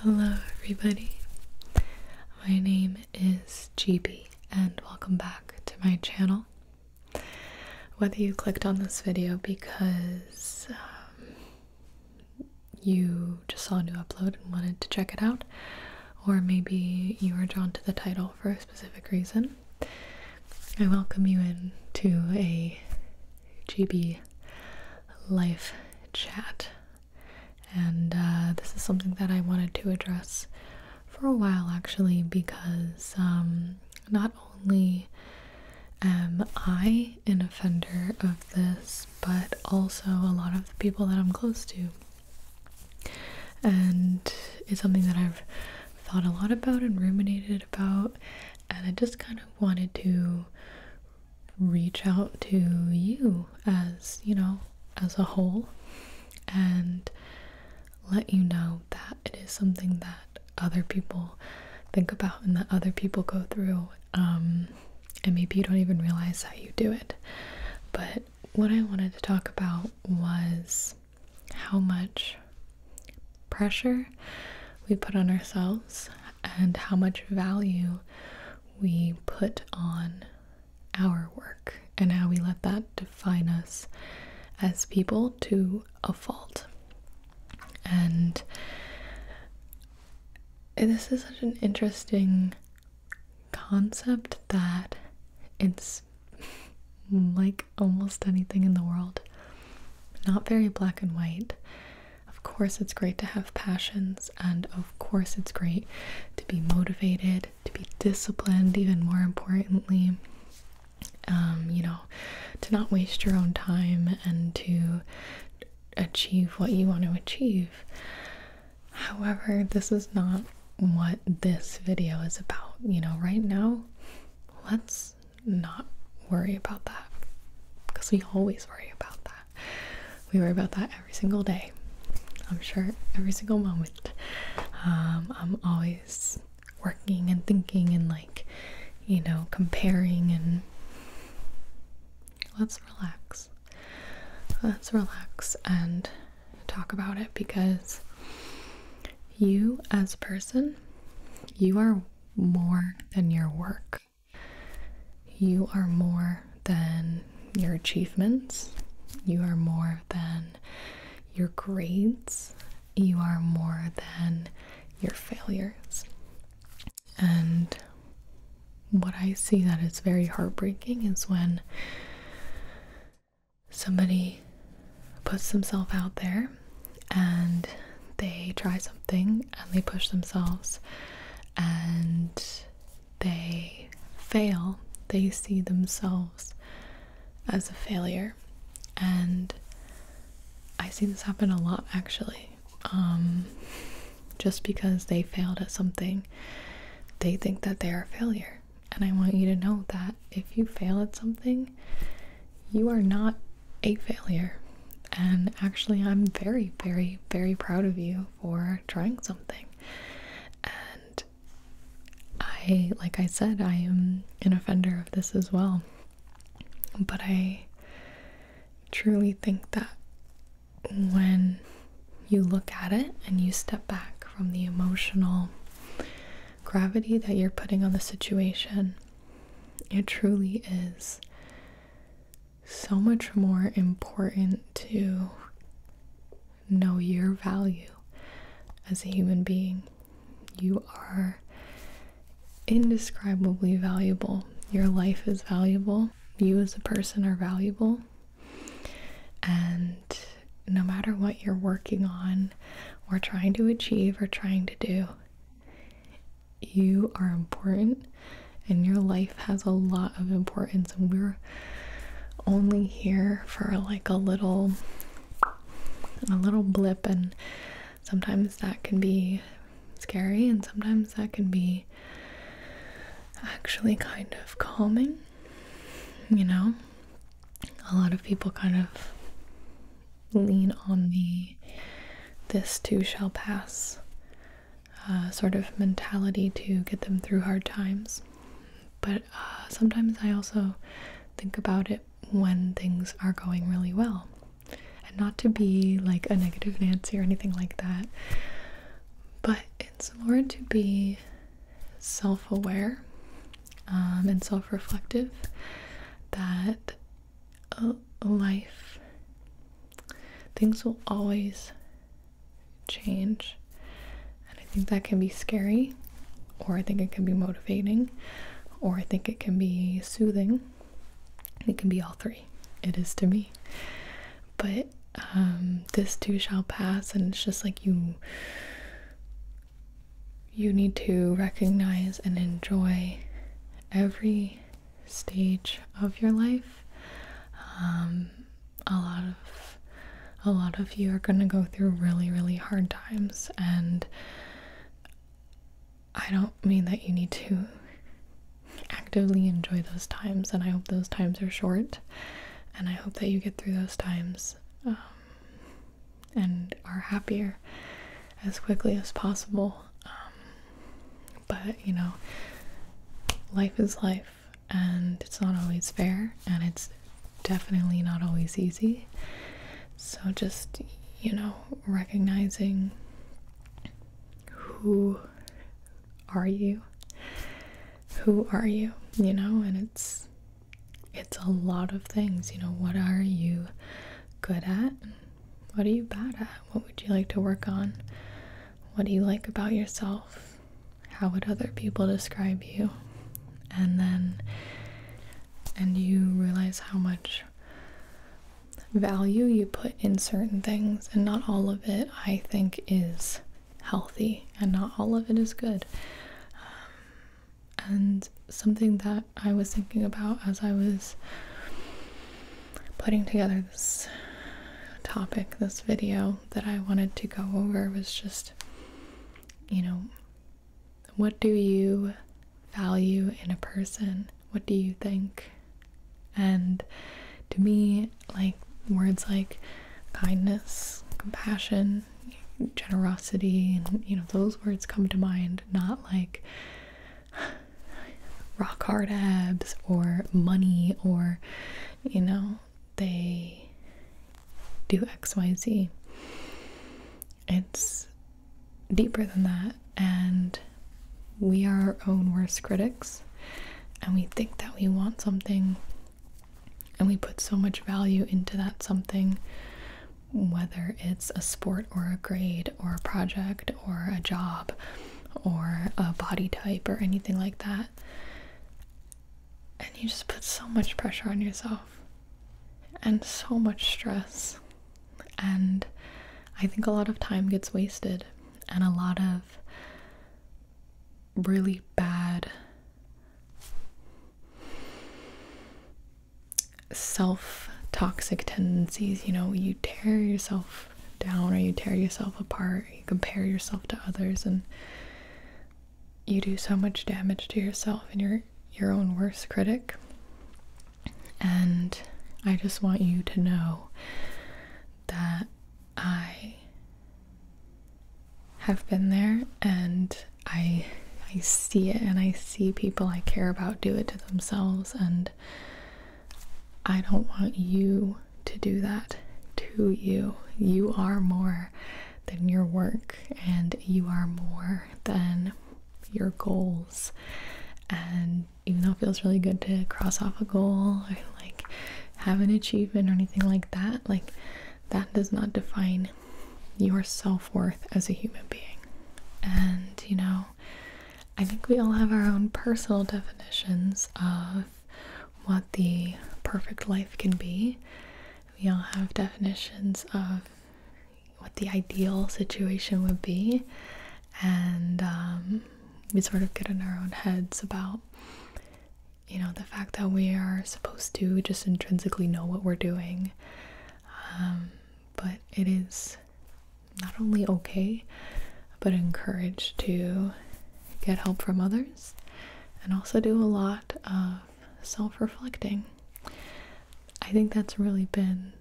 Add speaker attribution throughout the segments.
Speaker 1: Hello everybody, my name is Gibi and welcome back to my channel. Whether you clicked on this video because you just saw a new upload and wanted to check it out, or maybe you were drawn to the title for a specific reason, I welcome you into a Gibi life chat. And this is something that I wanted to address for a while actually, because not only am I an offender of this, but also a lot of the people that I'm close to. And it's something that I've thought a lot about and ruminated about, and I just kind of wanted to reach out to you as, as a whole, and let you know that it is something that other people think about and that other people go through, and maybe you don't even realize that you do it. But what I wanted to talk about was how much pressure we put on ourselves and how much value we put on our work, and how we let that define us as people to a fault. And this is such an interesting concept that it's like almost anything in the world. Not very black and white. Of course it's great to have passions, and of course it's great to be motivated, to be disciplined, even more importantly, to not waste your own time and to achieve what you want to achieve. However, this is not what this video is about. Right now, let's not worry about that, because we always worry about that. We worry about that every single day. I'm sure every single moment. I'm always working and thinking and comparing, and let's relax. Let's relax and talk about it, because you as a person, you are more than your work. You are more than your achievements. You are more than your grades. You are more than your failures. And what I see that is very heartbreaking is when somebody puts themselves out there and they try something and they push themselves and they fail. They see themselves as a failure, and I see this happen a lot actually. Just because they failed at something, they think that they are a failure. And I want you to know that if you fail at something, you are not a failure. And actually, I'm very, very, very proud of you for trying something. And like I said, I am an offender of this as well. But I truly think that when you look at it and you step back from the emotional gravity that you're putting on the situation, it truly is so much more important to know your value as a human being. You are indescribably valuable. Your life is valuable. You as a person are valuable. And no matter what you're working on or trying to achieve or trying to do, you are important, and your life has a lot of importance, and we're only here for like a little blip, and sometimes that can be scary, and sometimes that can be actually kind of calming. A lot of people kind of lean on this too shall pass sort of mentality to get them through hard times. But sometimes I also think about it when things are going really well. And not to be like a negative Nancy or anything like that, but in it's important to be self-aware and self-reflective that life, things will always change. And I think that can be scary, or I think it can be motivating, or I think it can be soothing. It can be all three. It is to me. But this too shall pass, and it's just like you need to recognize and enjoy every stage of your life. A lot of you are going to go through really, really hard times, and I don't mean that you need to actively enjoy those times, and I hope those times are short, and I hope that you get through those times and are happier as quickly as possible. But you know, life is life, and it's not always fair, and it's definitely not always easy. So just, you know, recognizing who are you, you know, and it's a lot of things. You know, what are you good at? What are you bad at? What would you like to work on? What do you like about yourself? How would other people describe you? And you realize how much value you put in certain things, and not all of it, I think, is healthy, and not all of it is good. And something that I was thinking about as I was putting together this topic, this video that I wanted to go over, was just, you know, what do you value in a person? What do you think? And to me, like, words like kindness, compassion, generosity, and, you know, those words come to mind, not like rock hard abs or money, or, you know, they do XYZ. It's deeper than that, and we are our own worst critics, and we think that we want something, and we put so much value into that something, whether it's a sport or a grade or a project or a job or a body type or anything like that. And you just put so much pressure on yourself and so much stress. And I think a lot of time gets wasted, and a lot of really bad self-toxic tendencies. You know, you tear yourself down, or you tear yourself apart, you compare yourself to others, and you do so much damage to yourself, and you're your own worst critic. And I just want you to know that I have been there, and I see it, and I see people I care about do it to themselves, and I don't want you to do that to you. You are more than your work, and you are more than your goals. And even though it feels really good to cross off a goal or like have an achievement or anything like that does not define your self-worth as a human being. And you know, I think we all have our own personal definitions of what the perfect life can be. We all have definitions of what the ideal situation would be, and we sort of get in our own heads about, you know, the fact that we are supposed to just intrinsically know what we're doing. But it is not only okay, but encouraged to get help from others, and also do a lot of self-reflecting. I think that's really been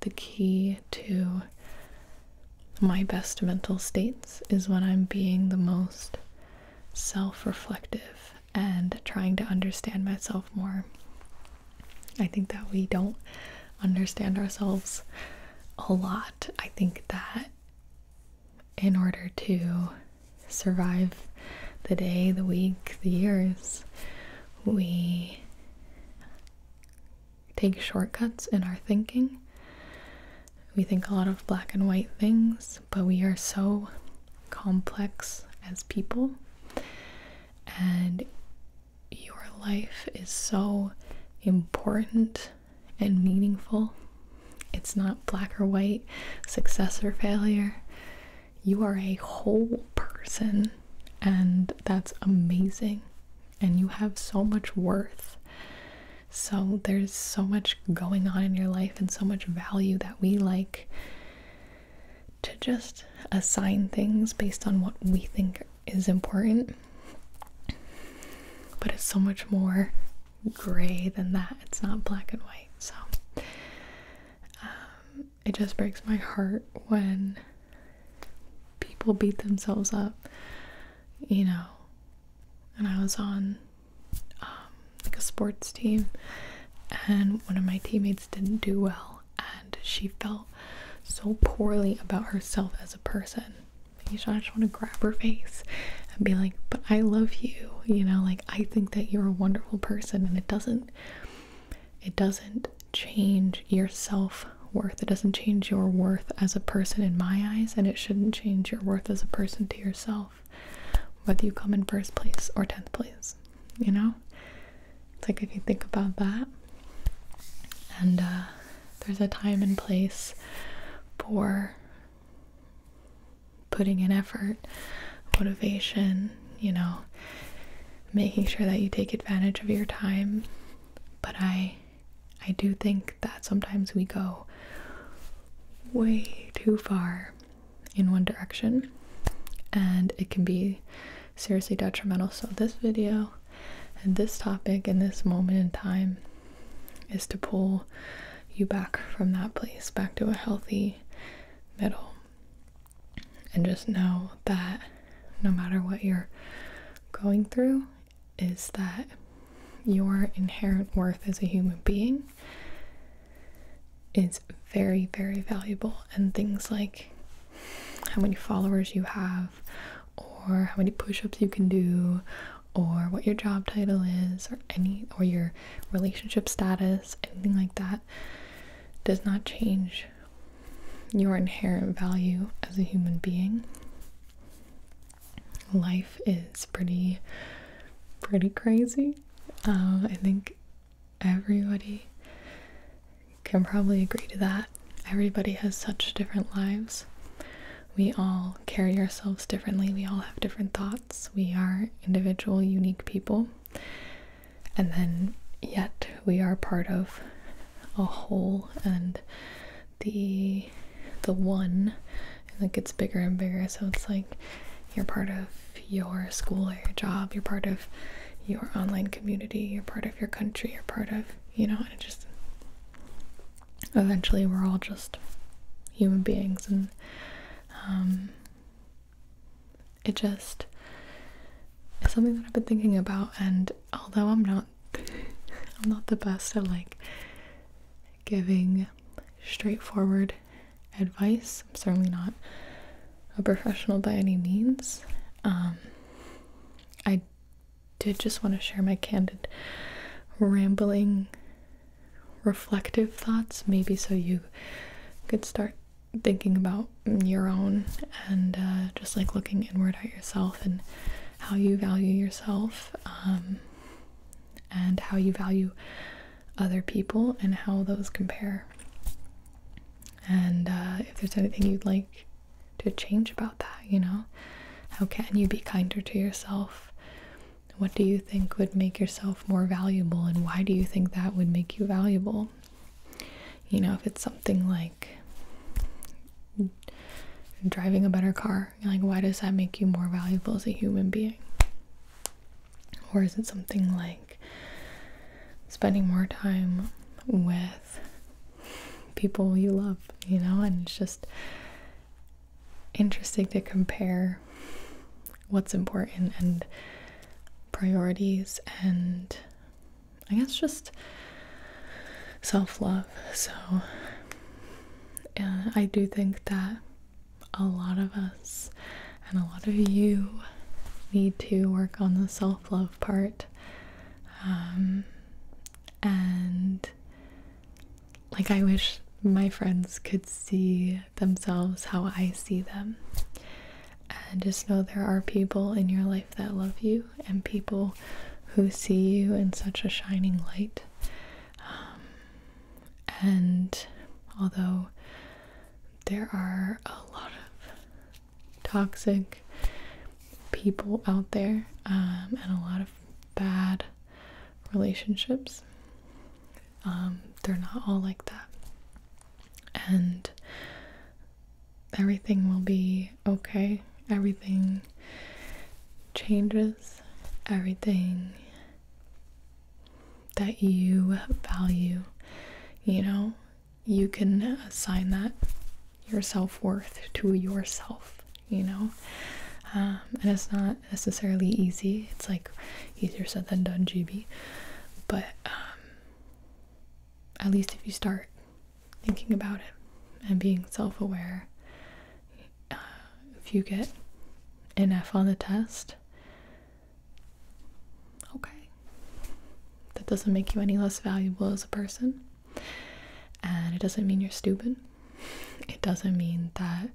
Speaker 1: the key to my best mental states, is when I'm being the most self-reflective and trying to understand myself more. I think that we don't understand ourselves a lot. I think that in order to survive the day, the week, the years. We take shortcuts in our thinking. We think a lot of black and white things, but we are so complex as people, and your life is so important and meaningful. It's not black or white, success or failure. You are a whole person, and that's amazing, and you have so much worth. So there's so much going on in your life and so much value that we like to just assign things based on what we think is important. But it's so much more gray than that. It's not black and white. So it just breaks my heart when people beat themselves up, you know. And I was on like a sports team, and one of my teammates didn't do well, and she felt so poorly about herself as a person. I just want to grab her face and be like, but I love you, you know, like I think that you're a wonderful person, and it doesn't change your self-worth. It doesn't change your worth as a person in my eyes, and it shouldn't change your worth as a person to yourself, whether you come in first place or 10th place, you know? It's like, if you think about that, and there's a time and place for putting in effort, motivation, you know, making sure that you take advantage of your time. But I do think that sometimes we go way too far in one direction, and it can be seriously detrimental. So this video and this topic in this moment in time is to pull you back from that place, back to a healthy middle, and just know that no matter what you're going through, is that your inherent worth as a human being is very, very valuable. And things like how many followers you have, or how many push-ups you can do, or what your job title is, or your relationship status, anything like that, does not change your inherent value as a human being. Life is pretty crazy. I think everybody can probably agree to that. Everybody has such different lives. We all carry ourselves differently. We all have different thoughts. We are individual, unique people. And then yet we are part of a whole, and the one, and it gets bigger and bigger. So it's like you're part of your school or your job, you're part of your online community, you're part of your country, you're part of, you know, and it just eventually we're all just human beings. And it just is something that I've been thinking about. And although I'm not the best at like giving straightforward advice, I'm certainly not a professional by any means, I did just want to share my candid, rambling, reflective thoughts, maybe so you could start thinking about your own, and just like looking inward at yourself and how you value yourself, and how you value other people, and how those compare. And if there's anything you'd like to change about that, you know, how can you be kinder to yourself? What do you think would make yourself more valuable, and why do you think that would make you valuable? You know, if it's something like driving a better car, like, why does that make you more valuable as a human being? Or is it something like spending more time with people you love, you know? And it's just interesting to compare what's important and priorities, and I guess just self-love. So I do think that a lot of us And a lot of you need to work on the self-love part. And like, I wish my friends could see themselves how I see them. And just know there are people in your life that love you, and people who see you in such a shining light. And although there are a lot of toxic people out there, and a lot of bad relationships, they're not all like that. And everything will be okay. Everything changes. Everything that you value, you know, you can assign that your self-worth to yourself, you know. And it's not necessarily easy. It's like easier said than done, Gibi. But at least if you start thinking about it and being self-aware, if you get an F on the test, okay, that doesn't make you any less valuable as a person, and it doesn't mean you're stupid. It doesn't mean that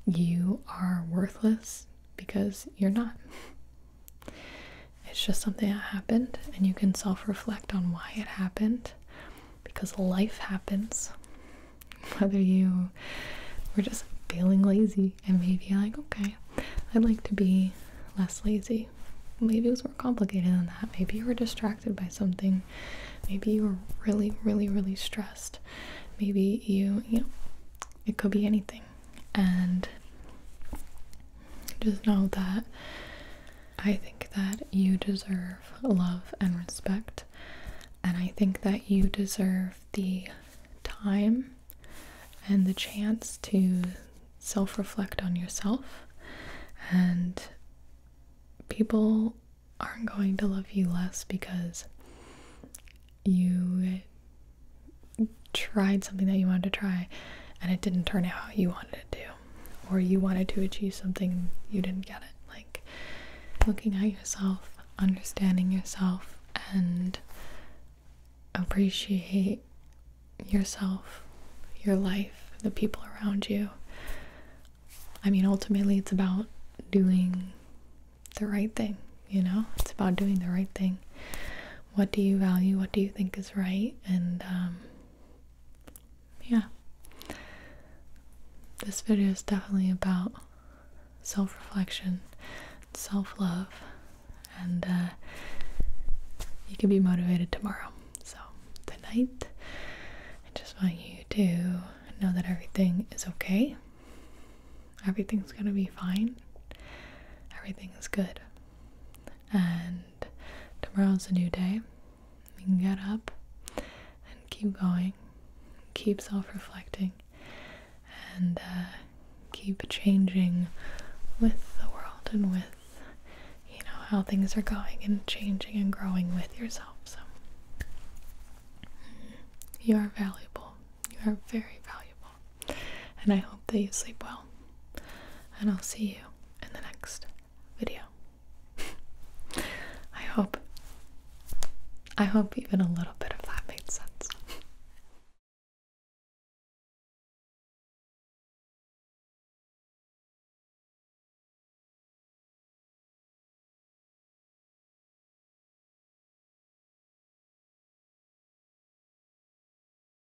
Speaker 1: you are worthless, because you're not. It's just something that happened, and you can self-reflect on why it happened, because life happens. Whether you were just feeling lazy and maybe you're like, okay, I'd like to be less lazy. Maybe it was more complicated than that. Maybe you were distracted by something. Maybe you were really, really, really stressed. Maybe you know, it could be anything. And just know that I think that you deserve love and respect. And I think that you deserve the time and the chance to self-reflect on yourself. And people aren't going to love you less because you tried something that you wanted to try and it didn't turn out how you wanted it to, or you wanted to achieve something and you didn't get it. Like, looking at yourself, understanding yourself, and appreciate yourself, your life, the people around you. I mean, ultimately it's about doing the right thing, you know? It's about doing the right thing. What do you value? What do you think is right? And yeah, this video is definitely about self-reflection, self-love, and you can be motivated tomorrow. So tonight, I just want you to know that everything is okay. Everything's gonna be fine. Everything is good. And tomorrow's a new day. You can get up and keep going, keep self-reflecting, and keep changing with the world and with, you know, how things are going, and changing and growing with yourself. So you are valuable. You are very valuable. And I hope that you sleep well. And I'll see you in the next video. I hope even a little bit.